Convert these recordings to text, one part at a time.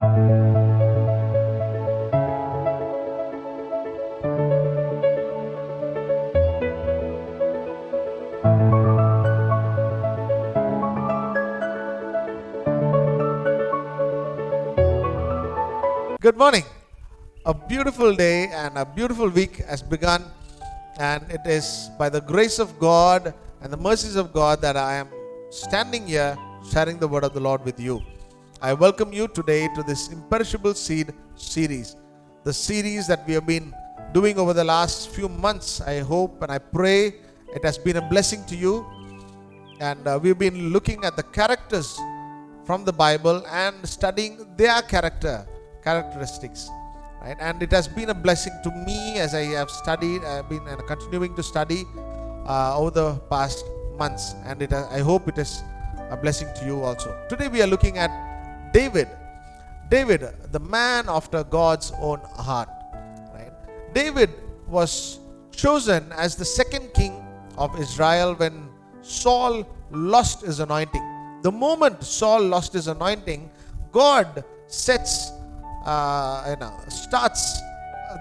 Good morning. A beautiful day and a beautiful week has begun, and it is by the grace of God and the mercies of God that I am standing here sharing the word of the Lord with you. I welcome you today to this Imperishable Seed series, the series that we have been doing over the last few months. I hope and I pray it has been a blessing to you, and we've been looking at the characters from the Bible and studying their characteristics, right? And it has been a blessing to me as I have studied. I have been continuing to study over the past months, and I hope it is a blessing to you also. Today we are looking at David, the man after God's own heart, right? David was chosen as the second king of Israel when Saul lost his anointing. The moment Saul lost his anointing, God starts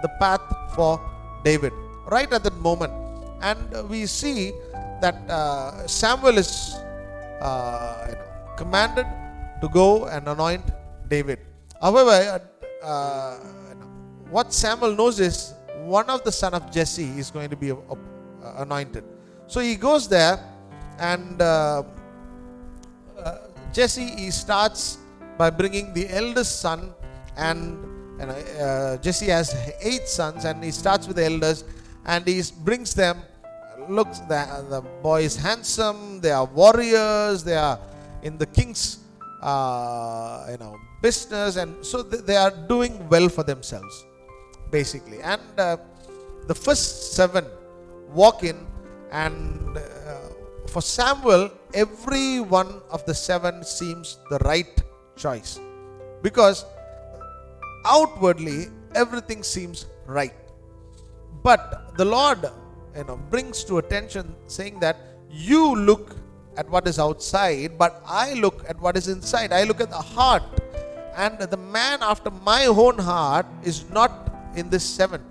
the path for David right at that moment. And we see that Samuel is commanded to go and anoint David. However, what Samuel knows is one of the son of Jesse is going to be anointed. So he goes there, and Jesse, he starts by bringing the eldest son, and Jesse has 8 sons, and he starts with the elders, and he brings them. Look, the boy is handsome, they are warriors, they are in the king's business, and so they are doing well for themselves, basically. And the first 7 walk in, and for Samuel, every one of the 7 seems the right choice, because outwardly everything seems right. But the Lord brings to attention, saying that you look at what is outside, but I look at what is inside. I look at the heart, and the man after my own heart is not in this 7.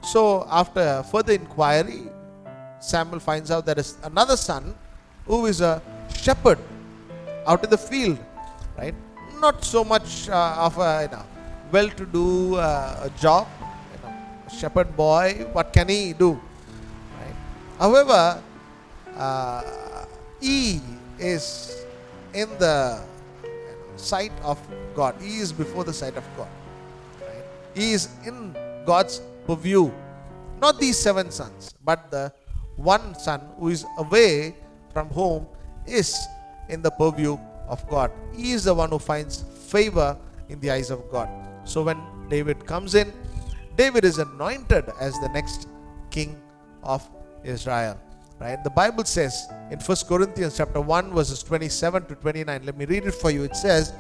So after further inquiry, Samuel finds out there is another son who is a shepherd out in the field, right? Not so much of a well-to-do job, shepherd boy. What can he do, right? However, he is in the sight of God. He is before the sight of God, right? He is in God's purview. Not these 7 sons, but the one son who is away from home is in the purview of God. He is the one who finds favor in the eyes of God. So when David comes in, David is anointed as the next king of Israel, right? The Bible says in 1 Corinthians chapter 1 verses 27 to 29, let me read it for you. It says,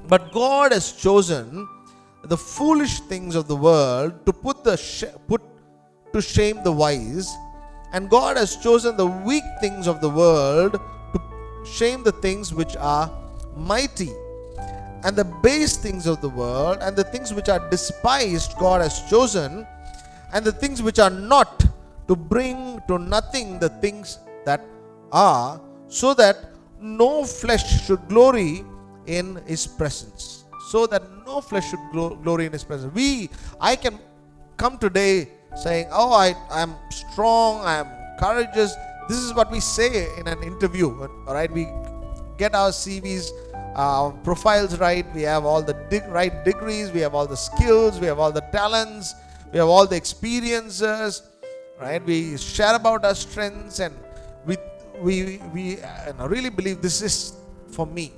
"But God has chosen the foolish things of the world to put to shame the wise, and God has chosen the weak things of the world to shame the things which are mighty, and the base things of the world, and the things which are despised God has chosen, and the things which are not, to bring to nothing the things that are, so that no flesh should glory in his presence." So that no flesh should glory in his presence. I can come today saying, "Oh, I am strong, I am courageous." This is what we say in an interview, all right? We get our CVs, profiles right, we have all the right degrees, we have all the skills, we have all the talents, we have all the experiences, right? We share about our strengths, and we really believe this is for me,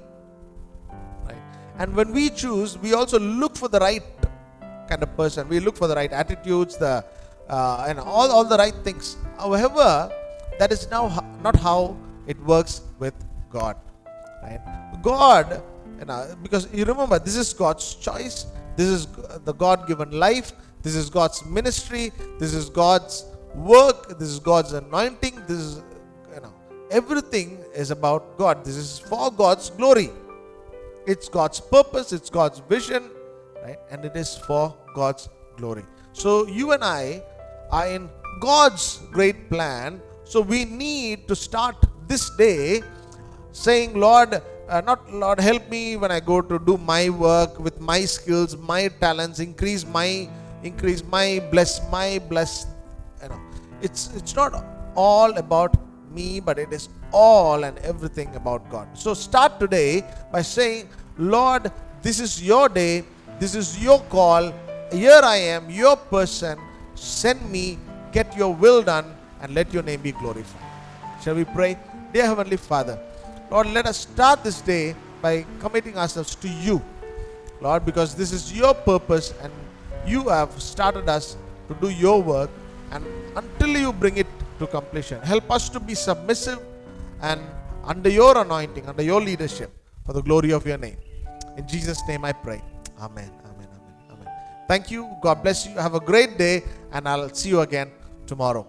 right? And when we choose, we also look for the right kind of person. We look for the right attitudes, all the right things. However, that is now not how it works with God, right? God, because you remember, this is God's choice, this is the God-given life, this is God's ministry, this is God's work, this is God's anointing, this is, everything is about God. This is for God's glory, It's God's purpose, it's God's vision, right? And it is for God's glory. So you and I are in God's great plan. So we need to start this day saying, Lord, not Lord, help me when I go to do my work with my skills, my talents, increase my bless. You know, it's not all about me, but it is all and everything about God. So start today by saying, Lord, this is your day, this is your call. Here I am, your person. Send me, get your will done, and let your name be glorified. Shall we pray? Dear Heavenly Father, Lord, let us start this day by committing ourselves to you, Lord, because this is your purpose and you have started us to do your work, and until you bring it to completion, help us to be submissive and under your anointing, under your leadership, for the glory of your name. In Jesus' name I pray. Amen. Amen. Amen. Amen. Thank you. God bless you. Have a great day, and I'll see you again tomorrow.